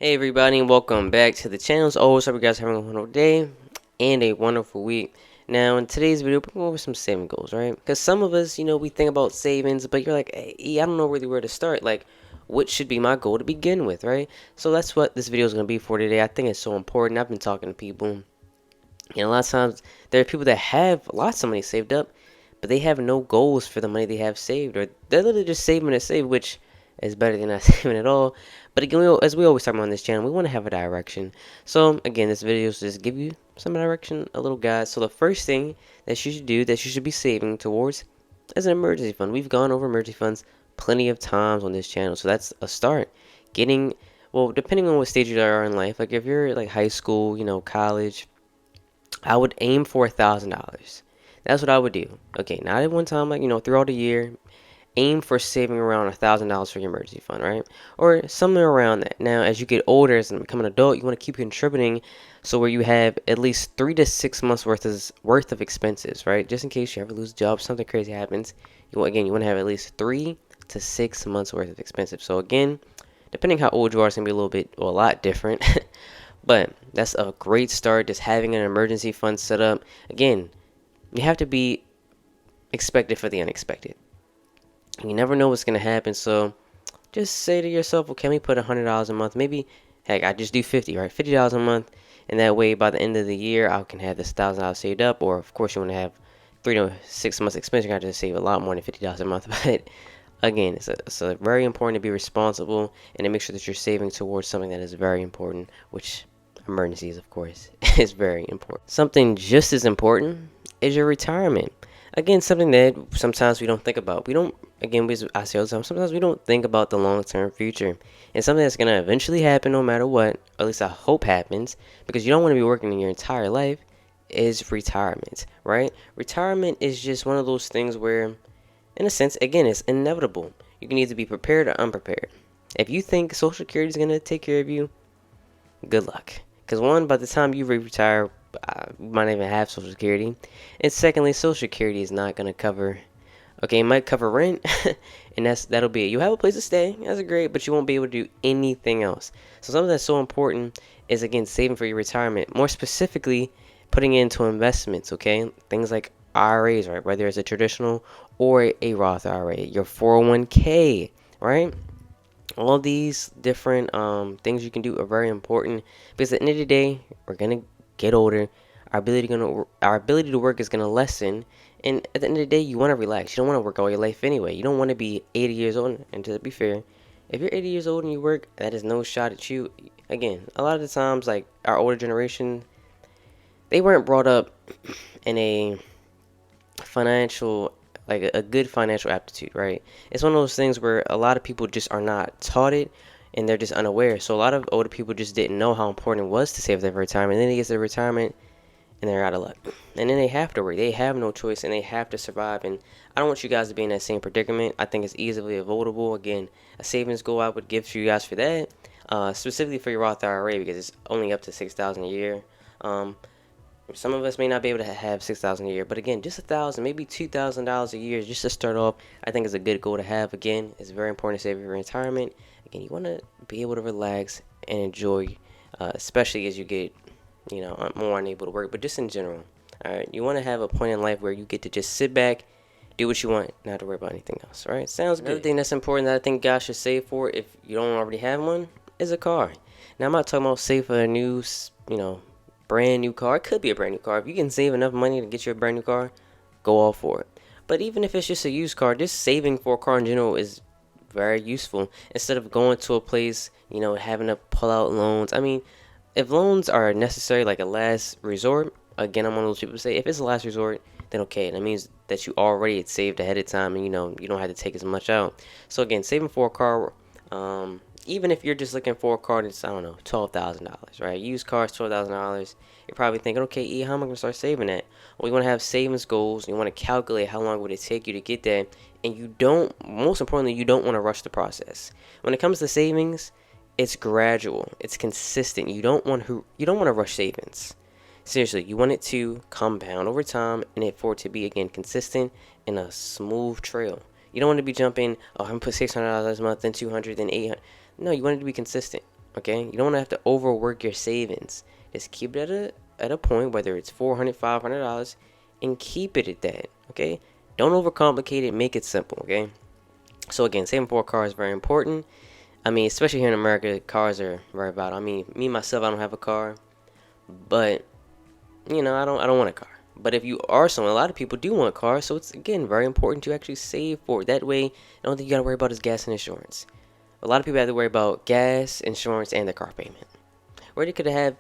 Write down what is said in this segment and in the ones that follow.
Hey everybody, and welcome back to the channel. As always, hope you guys are having a wonderful day and a wonderful week. Now, in today's video, we're going over some saving goals, right? Because some of us, we think about savings, but you're like, hey, I don't know really where to start. Like, what should be my goal to begin with, right? So that's what this video is going to be for today. I think it's so important. I've been talking to people, and a lot of times there are people that have lots of money saved up, but they have no goals for the money they have saved, or they're literally just saving to save, which is better than not saving at all. But again, as we always talk about on this channel, we want to have a direction. So again, this video is just give you some direction, a little guide. So the first thing that you should do, that you should be saving towards, is an emergency fund. We've gone over emergency funds plenty of times on this channel, so that's a start. Getting, well, depending on what stage you are in life, like if you're like high school, college, I would aim for $1,000. That's what I would do. Okay, not at one time, like throughout the year. Aim for saving around $1,000 for your emergency fund, right? Or somewhere around that. Now, as you get older, as you become an adult, you want to keep contributing, so where you have at least 3 to 6 months worth of expenses, right? Just in case you ever lose a job, something crazy happens. You want to have at least 3 to 6 months worth of expenses. So again, depending how old you are, it's gonna be a little bit or a lot different. But that's a great start, just having an emergency fund set up. Again, you have to be expected for the unexpected. You never know what's going to happen, so just say to yourself, well, can we put $100 a month? Maybe, heck, I just do 50, right? $50 a month, and that way by the end of the year, I can have this $1,000 saved up. Or, of course, you want to have 3 to 6 months expense. You're going to have to save a lot more than $50 a month. But again, it's very important to be responsible and to make sure that you're saving towards something that is very important, which emergencies, of course, is very important. Something just as important is your retirement. Again, something that sometimes we don't think about. We don't, again, I say all the time, sometimes we don't think about the long-term future. And something that's going to eventually happen no matter what, or at least I hope happens, because you don't want to be working in your entire life, is retirement, right? Retirement is just one of those things where, in a sense, again, it's inevitable. You can either be prepared or unprepared. If you think Social Security is going to take care of you, good luck. Because one, by the time you retire, you might not even have Social Security. And secondly, Social Security is not going to cover. Okay, it might cover rent, and that'll be it. You have a place to stay, that's great, but you won't be able to do anything else. So something that's so important is, again, saving for your retirement. More specifically, putting it into investments, okay? Things like IRAs, right? Whether it's a traditional or a Roth IRA, your 401k, right? All these different things you can do are very important, because at the end of the day, we're gonna get older. Our ability to work is gonna lessen, and at the end of the day, you want to relax. You don't want to work all your life anyway. You don't want to be 80 years old. And to be fair, if you're 80 years old and you work, that is no shot at you. Again, a lot of the times, like our older generation, they weren't brought up in a financial, like a good financial aptitude, right? It's one of those things where a lot of people just are not taught it, and they're just unaware. So a lot of older people just didn't know how important it was to save their retirement. And then they get to their retirement and they're out of luck. And then they have to work. They have no choice, and they have to survive. And I don't want you guys to be in that same predicament. I think it's easily avoidable. Again, a savings goal I would give to you guys for that, specifically for your Roth IRA, because it's only up to $6,000 a year. Um, some of us may not be able to have $6,000 a year, but again, just $1,000, maybe $2,000 a year, just to start off, I think is a good goal to have. Again, it's very important to save for your retirement. Again, you want to be able to relax and enjoy, especially as you get, more unable to work, but just in general. All right, you want to have a point in life where you get to just sit back, do what you want, not have to worry about anything else. All right, sounds good. Another thing that's important that I think guys should save for, if you don't already have one, is a car. Now, I'm not talking about save for a new, brand new car. It could be a brand new car. If you can save enough money to get you a brand new car, go all for it. But even if it's just a used car, just saving for a car in general is very useful. Instead of going to a place, having to pull out loans. I mean, if loans are necessary, like a last resort, again, I'm one of those people who say if it's a last resort, then okay. That means that you already had saved ahead of time, and you don't have to take as much out. So again, saving for a car, even if you're just looking for a car that's, I don't know, $12,000, right? Used cars, $12,000. You're probably thinking, okay, E, how am I going to start saving that? Well, you want to have savings goals. You want to calculate how long would it take you to get there. And most importantly, you don't want to rush the process. When it comes to savings, it's gradual. It's consistent. You don't want to rush savings. Seriously, you want it to compound over time, and for it to be, again, consistent and a smooth trail. You don't want to be jumping, oh, I'm going to put $600 a month, then $200, then $800. No, you want it to be consistent. Okay, you don't have to overwork your savings. Just keep it at a point, whether it's $400, $500, and keep it at that. Okay, don't overcomplicate it. Make it simple. Okay. So again, saving for a car is very important. I mean, especially here in America, cars are very vital. I mean, me myself, I don't have a car, but I don't want a car. But if you are someone, a lot of people do want cars, so it's again very important to actually save for it. That way, the only thing you gotta worry about is gas and insurance. A lot of people have to worry about gas, insurance, and the car payment. Where they could have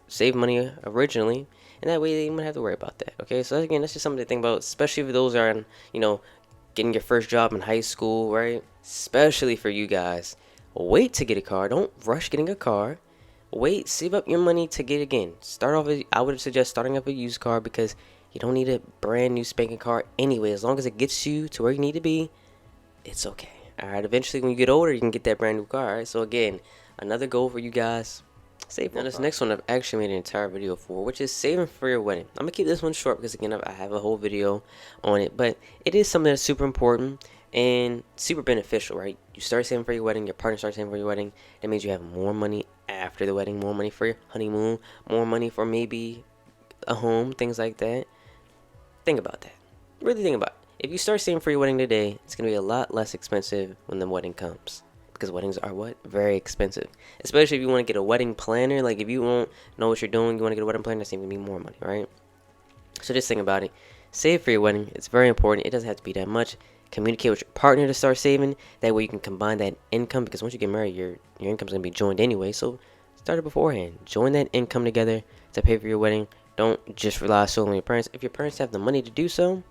saved money originally, and that way they wouldn't have to worry about that. Okay, so again, that's just something to think about, especially if those are, getting your first job in high school, right? Especially for you guys. Wait to get a car. Don't rush getting a car. Wait, save up your money to get again. Start off. I would suggest starting up a used car because you don't need a brand new spanking car anyway. As long as it gets you to where you need to be, it's okay. All right. Eventually, when you get older, you can get that brand new car. All right. So again, another goal for you guys. Save. Now this next one I've actually made an entire video for, which is saving for your wedding. I'm gonna keep this one short because again I have a whole video on it, but it is something that's super important and super beneficial, right? You start saving for your wedding, your partner starts saving for your wedding. That means you have more money after the wedding, more money for your honeymoon, more money for maybe a home, things like that. Think about that. Really think about it. If you start saving for your wedding today, it's gonna be a lot less expensive when the wedding comes. Because weddings are what? Very expensive. Especially if you want to get a wedding planner. Like if you won't know what you're doing, you want to get a wedding planner, that's even gonna be more money, right? So just think about it. Save for your wedding. It's very important. It doesn't have to be that much. Communicate with your partner to start saving. That way you can combine that income, because once you get married, your income's gonna be joined anyway. So start it beforehand. Join that income together to pay for your wedding. Don't just rely solely on your parents. If your parents have the money to do so,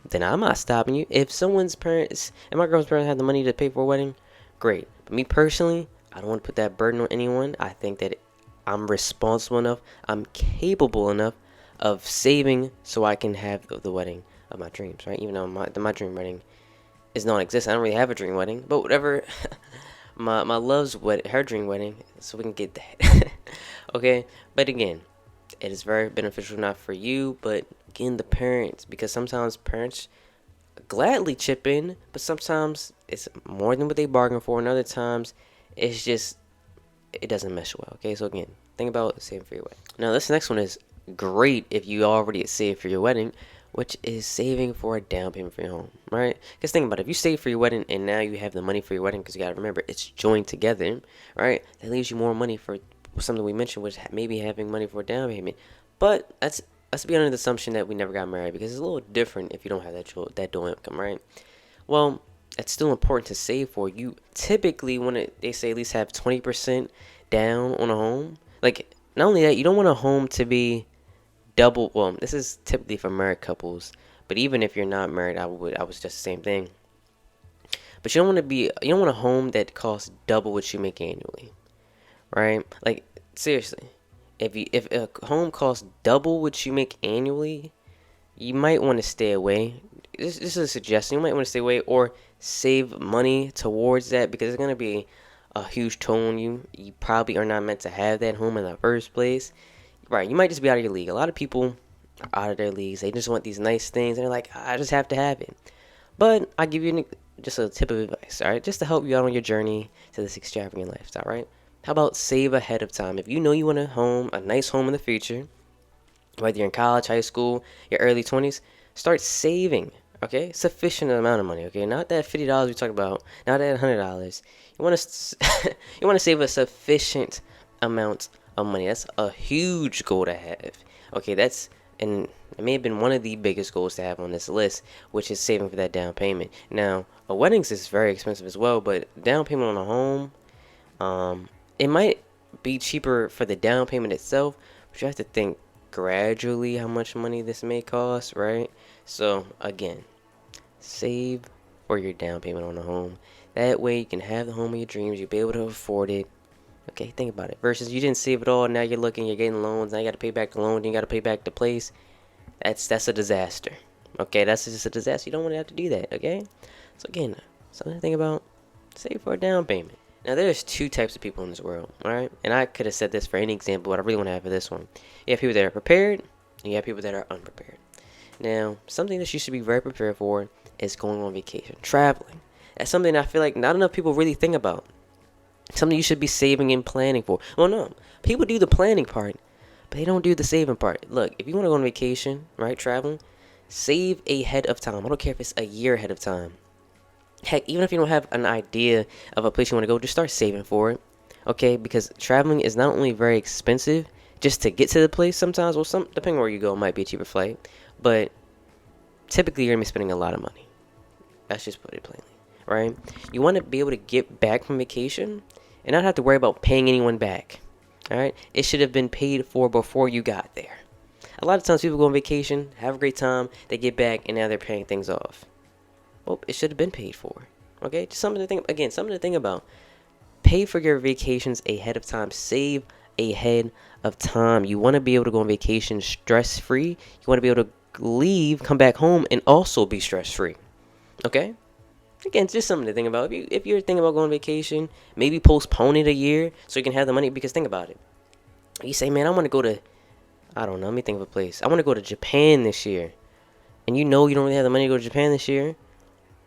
then I'm not stopping you. If someone's parents and my girl's parents have the money to pay for a wedding, great. But me personally, I don't want to put that burden on anyone. I think that I'm responsible enough, I'm capable enough of saving so I can have the wedding of my dreams, right? Even though my dream wedding is non-existent. I don't really have a dream wedding, but whatever. my love's her dream wedding, so we can get that. Okay, but again, it is very beneficial not for you, but again the parents, because sometimes parents gladly chip in, but sometimes it's more than what they bargained for, and other times it's just it doesn't mesh well. Okay, so again, think about saving for your wedding. Now this next one is great if you already saved for your wedding, which is saving for a down payment for your home, right? Because think about it, if you save for your wedding and now you have the money for your wedding, because you got to remember it's joined together, right? That leaves you more money for something we mentioned, was maybe having money for a down payment. But let's be under the assumption that we never got married, because it's a little different if you don't have that dual income, right? Well, it's still important to save for. You typically they say at least have 20% down on a home. Like not only that, you don't want a home to be double. Well, this is typically for married couples, but even if you're not married, I would suggest the same thing. But you don't want a home that costs double what you make annually, right? Like seriously, if a home costs double what you make annually, you might want to stay away. This is a suggestion. You might want to stay away or save money towards that, because it's going to be a huge toll on you. You probably are not meant to have that home in the first place. Right, you might just be out of your league. A lot of people are out of their leagues. They just want these nice things, and they're like, I just have to have it. But I give you just a tip of advice, all right? Just to help you out on your journey to this extravagant lifestyle, right? How about save ahead of time? If you know you want a nice home in the future, whether you're in college, high school, your early 20s, start saving, okay? Sufficient amount of money, okay? Not that $50 we talk about, not that $100. You want to you want to save a sufficient amount of money. That's a huge goal to have. Okay, and it may have been one of the biggest goals to have on this list, which is saving for that down payment. Now, a wedding is very expensive as well, but down payment on a home, it might be cheaper for the down payment itself, but you have to think gradually how much money this may cost, right? So again, save for your down payment on a home. That way you can have the home of your dreams. You'll be able to afford it. Okay, think about it. Versus you didn't save it all. Now you're getting loans. Now you got to pay back the loan. Then you got to pay back the place. That's a disaster. Okay, that's just a disaster. You don't want to have to do that. Okay, so again, something to think about. Save for a down payment. Now there's two types of people in this world, all right? And I could have said this for any example, but I really want to have for this one. You have people that are prepared, and you have people that are unprepared. Now, something that you should be very prepared for is going on vacation, traveling. That's something I feel like not enough people really think about. Something you should be saving and planning for. Well, no, people do the planning part, but they don't do the saving part. Look, if you want to go on vacation, right, traveling, save ahead of time. I don't care if it's a year ahead of time. Heck, even if you don't have an idea of a place you want to go, just start saving for it. Okay, because traveling is not only very expensive just to get to the place sometimes, well, some depending on where you go, it might be a cheaper flight, but typically you're gonna be spending a lot of money. Let's just put it plainly, right? You want to be able to get back from vacation and not have to worry about paying anyone back. All right, it should have been paid for before you got there. A lot of times people go on vacation, have a great time, they get back, and now they're paying things off. Well, it should have been paid for. Okay, just something to think. Again, something to think about. Pay for your vacations ahead of time. Save ahead of time. You want to be able to go on vacation stress free. You want to be able to leave, come back home, and also be stress free. Okay. Again, it's just something to think about. If you're thinking about going on vacation, maybe postpone it a year so you can have the money. Because think about it. You say, man, I want to go to, I don't know, let me think of a place. I want to go to Japan this year. And you know you don't really have the money to go to Japan this year.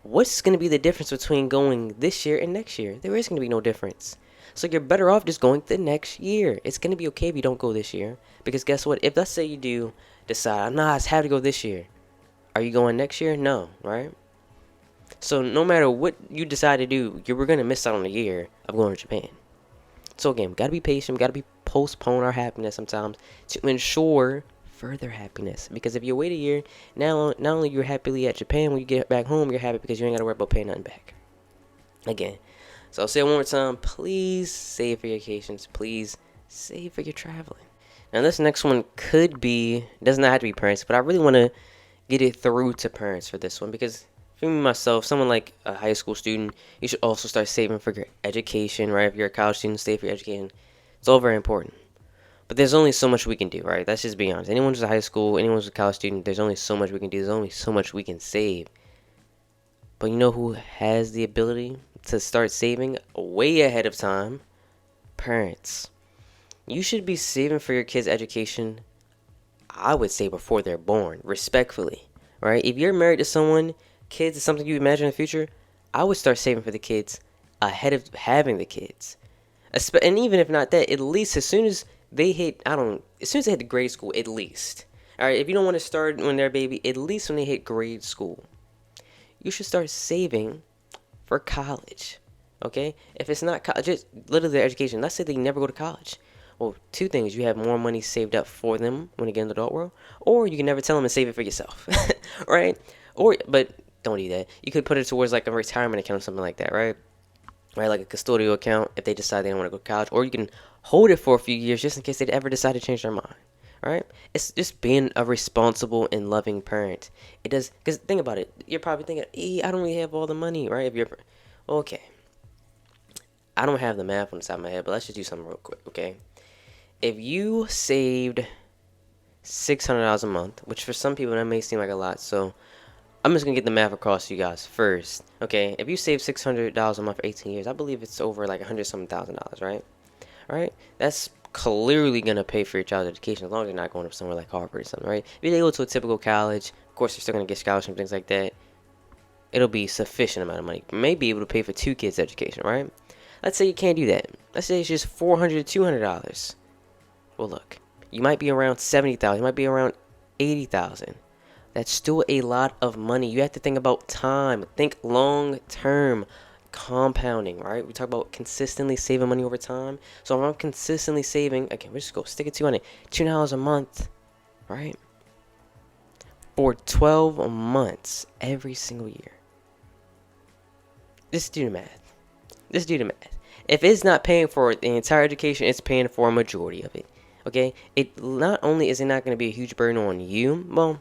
What's going to be the difference between going this year and next year? There is going to be no difference. So you're better off just going the next year. It's going to be okay if you don't go this year. Because guess what? If let's say you do decide, nah, I have to go this year. Are you going next year? No, right? So no matter what you decide to do, we're going to miss out on a year of going to Japan. So again, we got to be patient. We got to be postpone our happiness sometimes to ensure further happiness. Because if you wait a year, now not only you're happily at Japan, when you get back home, you're happy because you ain't got to worry about paying nothing back. Again, so I'll say it one more time. Please save for your vacations. Please save for your traveling. Now this next one does not have to be parents, but I really want to get it through to parents for this one because for me myself, someone like a high school student, you should also start saving for your education, right? If you're a college student, save for your education. It's all very important. But there's only so much we can do, right? Let's just be honest. Anyone who's a high school, anyone who's a college student, there's only so much we can do. There's only so much we can save. But you know who has the ability to start saving way ahead of time? Parents. You should be saving for your kids' education, I would say, before they're born, respectfully, right? If you're married to someone, kids is something you imagine in the future, I would start saving for the kids ahead of having the kids. And even if not that, at least as soon as they hit, as soon as they hit grade school, at least. All right, if you don't want to start when they're a baby, at least when they hit grade school, you should start saving for college. Okay? If it's not college, just literally their education. Let's say they never go to college. Well, two things. You have more money saved up for them when they get in the adult world, or you can never tell them and save it for yourself. Right? But don't do that. You could put it towards like a retirement account or something like that, right? Right, like a custodial account if they decide they don't want to go to college, or you can hold it for a few years just in case they ever decide to change their mind. All right, it's just being a responsible and loving parent. It does, because think about it. You're probably thinking, I don't really have all the money, right? If you're okay, I don't have the math on the side of my head, but let's just do something real quick, okay? If you saved $600 a month, which for some people that may seem like a lot, so I'm just gonna get the math across to you guys first. Okay, if you save $600 a month for 18 years, I believe it's over like $100,000, right? All right, that's clearly gonna pay for your child's education as long as you're not going to somewhere like Harvard or something, right? If you go to a typical college, of course you're still gonna get scholarships and things like that. It'll be sufficient amount of money. You may be able to pay for two kids' education, right? Let's say you can't do that. Let's say it's just $400 to $200. Well, look, you might be around $70,000. You might be around $80,000. That's still a lot of money. You have to think about time. Think long term. Compounding, right? We talk about consistently saving money over time. So if I'm consistently saving, okay, we'll just go stick it $200 a month, right? For 12 months every single year. Just do the math. Just do the math. If it's not paying for the entire education, it's paying for a majority of it. Okay? It not only is it not going to be a huge burden on you, well,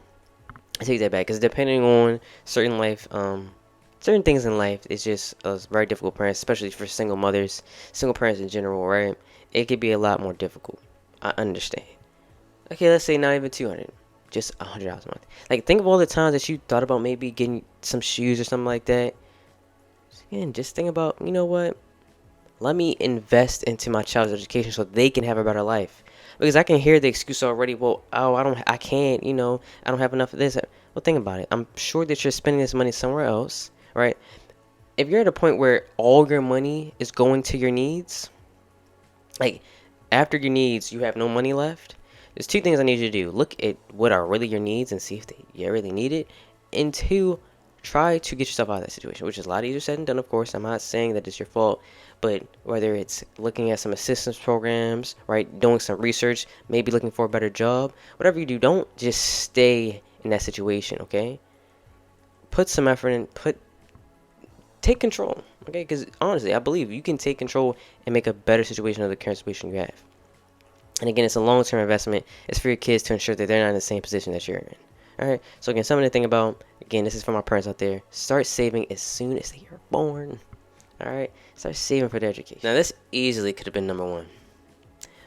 I take that back because depending on certain things in life, it's just a very difficult parents, especially for single mothers, single parents in general, right? It could be a lot more difficult. I understand. Okay, let's say not even 200, just $100 a month. Like, think of all the times that you thought about maybe getting some shoes or something like that. Again, just think about, you know what? Let me invest into my child's education so they can have a better life. Because I can hear the excuse already. Well, I can't. I don't have enough of this. Well, think about it. I'm sure that you're spending this money somewhere else, right? if you're at a point where all your money is going to your needs, like after your needs, you have no money left. There's two things I need you to do. Look at what are really your needs and see if you really need it. And two, try to get yourself out of that situation, which is a lot easier said than done, of course. I'm not saying that it's your fault, but whether it's looking at some assistance programs, right, doing some research, maybe looking for a better job, whatever you do, don't just stay in that situation, okay? Put some effort in, take control, okay? Because honestly, I believe you can take control and make a better situation of the current situation you have. And again, it's a long-term investment. It's for your kids to ensure that they're not in the same position that you're in. All right. So again, something to think about. Again, this is for my parents out there. Start saving as soon as they are born. All right. Start saving for their education. Now, this easily could have been number one,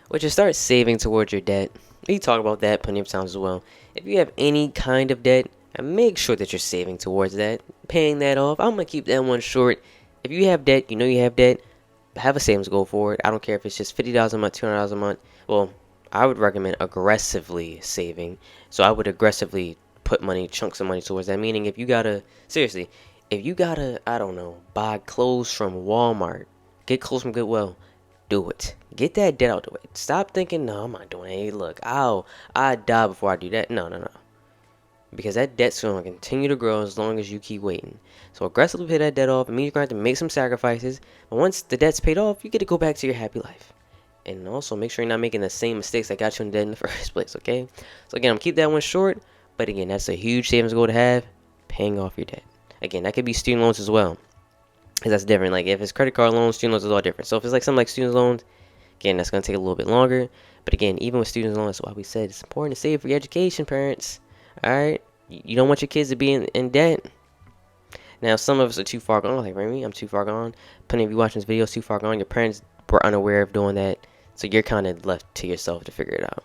which is start saving towards your debt. We talk about that plenty of times as well. If you have any kind of debt, make sure that you're saving towards that, paying that off. I'm gonna keep that one short. If you have debt, you know you have debt. Have a savings goal for it. I don't care if it's just $50 a month, $200 a month. Well, I would recommend aggressively saving. So I would aggressively put money, chunks of money towards that. Meaning, if you gotta, seriously, if you gotta, I don't know, buy clothes from Walmart, get clothes from Goodwill, do it. Get that debt out the way. Stop thinking, no, I'm not doing it. Hey, look, I die before I do that. No, no, no. Because that debt's going to continue to grow as long as you keep waiting. So aggressively pay that debt off. It means you're going to have to make some sacrifices. But once the debt's paid off, you get to go back to your happy life. And also make sure you're not making the same mistakes that got you in debt in the first place, okay? So again, I'm keep that one short. But again, that's a huge savings goal to have. Paying off your debt. Again, that could be student loans as well. Because that's different. Like if it's credit card loans, student loans is all different. So if it's like something like student loans, again, that's going to take a little bit longer. But again, even with student loans, that's why we said it's important to save for your education, parents. Alright? You don't want your kids to be in debt. Now, some of us are too far gone. Like, Remy, I'm too far gone. Plenty of you watching this video too far gone. Your parents were unaware of doing that. So you're kind of left to yourself to figure it out.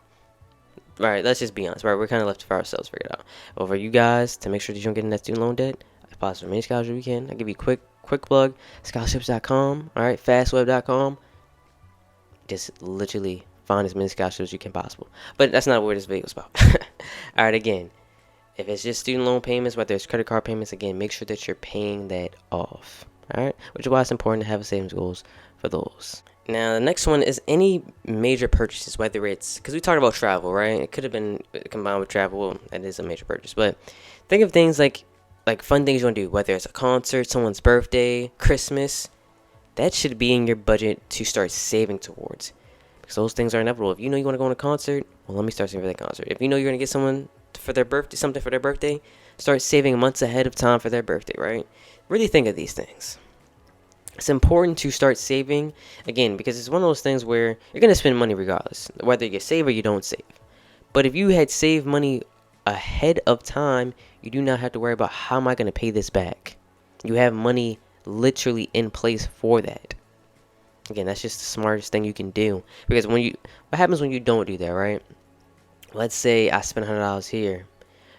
Alright, let's just be honest. Right, we're kind of left for ourselves to figure it out. But for you guys, to make sure that you don't get in that student loan debt, if possible, many scholarships we can. I'll give you a quick plug. Scholarships.com. Alright, fastweb.com. Just literally find as many scholarships as you can possible. But that's not what this video is about. Alright, again. If it's just student loan payments, whether it's credit card payments, again, make sure that you're paying that off. Alright? Which is why it's important to have savings goals for those. Now, the next one is any major purchases, whether it's, because we talked about travel, right? It could have been combined with travel. Well, that is a major purchase. But think of things like fun things you want to do, whether it's a concert, someone's birthday, Christmas. That should be in your budget to start saving towards. Because those things are inevitable. If you know you want to go on a concert, well, let me start saving for that concert. If you know you're going to get someone for their birthday, something for their birthday, start saving months ahead of time for their birthday, right? Really think of these things. It's important to start saving, again, because it's one of those things where you're going to spend money regardless, whether you save or you don't save. But if you had saved money ahead of time, you do not have to worry about how am I going to pay this back. You have money literally in place for that. Again, that's just the smartest thing you can do. Because what happens when you don't do that, right? Let's say I spent $100 here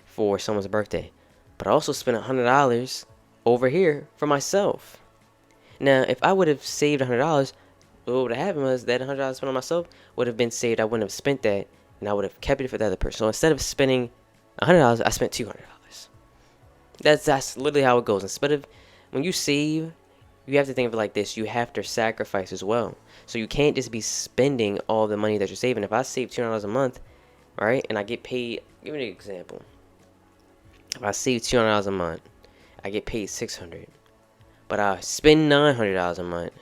for someone's birthday, but I also spent $100 over here for myself. Now, if I would have saved $100, what would have happened was that $100 spent on myself would have been saved. I wouldn't have spent that, and I would have kept it for the other person. So instead of spending $100, I spent $200. That's literally how it goes. Instead of when you save, you have to think of it like this. You have to sacrifice as well. So you can't just be spending all the money that you're saving. If I save $200 a month, right, and I get paid, give me an example. If I save $200 a month, I get paid $600, but I spend $900 a month.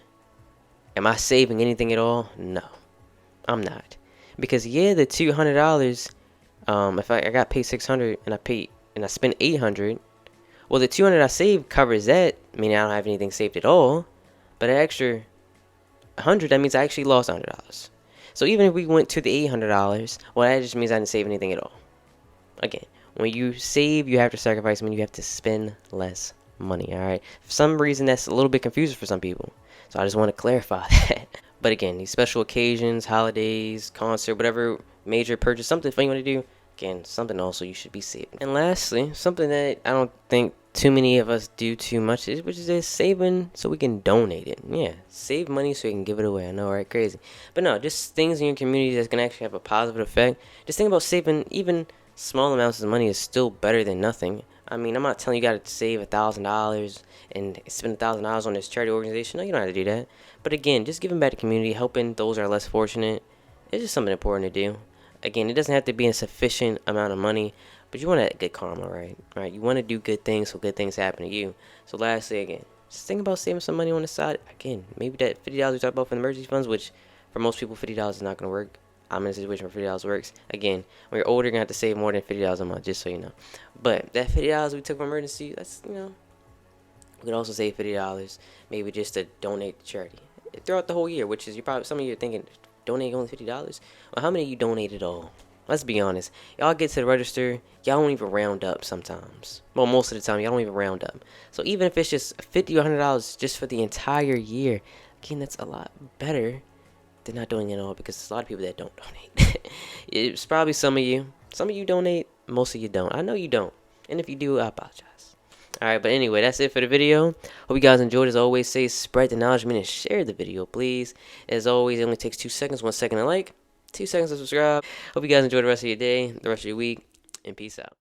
Am I saving anything at all? No, I'm not. Because yeah, the $200, if I got paid $600 and I spent $800, well, the $200 I saved covers that, meaning I don't have anything saved at all. But an extra $100, that means I actually lost $100. So even if we went to the $800, well, that just means I didn't save anything at all. Again, when you save, you have to sacrifice, meaning you have to spend less money, all right? For some reason, that's a little bit confusing for some people. So I just want to clarify that. But again, these special occasions, holidays, concert, whatever major purchase, something fun you want to do, again, something also you should be saving. And lastly, something that I don't think too many of us do too much, which is just saving so we can donate it. Yeah, save money so you can give it away. I know, right? Crazy. But no, just things in your community that's going to actually have a positive effect. Just think about saving even small amounts of money is still better than nothing. I mean, I'm not telling you got to save $1,000 and spend $1,000 on this charity organization. No, you don't have to do that. But again, just giving back to the community, helping those that are less fortunate, it's just something important to do. Again, it doesn't have to be a sufficient amount of money, but you want that good karma, right? Right? You want to do good things so good things happen to you. So lastly, again, just think about saving some money on the side. Again, maybe that $50 we talked about for the emergency funds, which for most people $50 is not going to work. I'm in a situation where $50 works. Again, when you're older, you're gonna have to save more than $50 a month, just so you know. But that $50 we took from emergency, that's we could also save $50 maybe just to donate to charity throughout the whole year. Which is, you probably, some of you are thinking, donate only $50. Well, how many of you donate at all? Let's be honest. Y'all get to the register, y'all don't even round up sometimes. Well, most of the time, y'all don't even round up. So even if it's just $50 or $100 just for the entire year, again, that's a lot better than not doing it all, because there's a lot of people that don't donate. It's probably some of you. Some of you donate, most of you don't. I know you don't. And if you do, I apologize. Alright, but anyway, that's it for the video. Hope you guys enjoyed. As always, say spread the knowledge and share the video, please. As always, it only takes 2 seconds. 1 second to like, 2 seconds to subscribe. Hope you guys enjoy the rest of your day, the rest of your week, and peace out.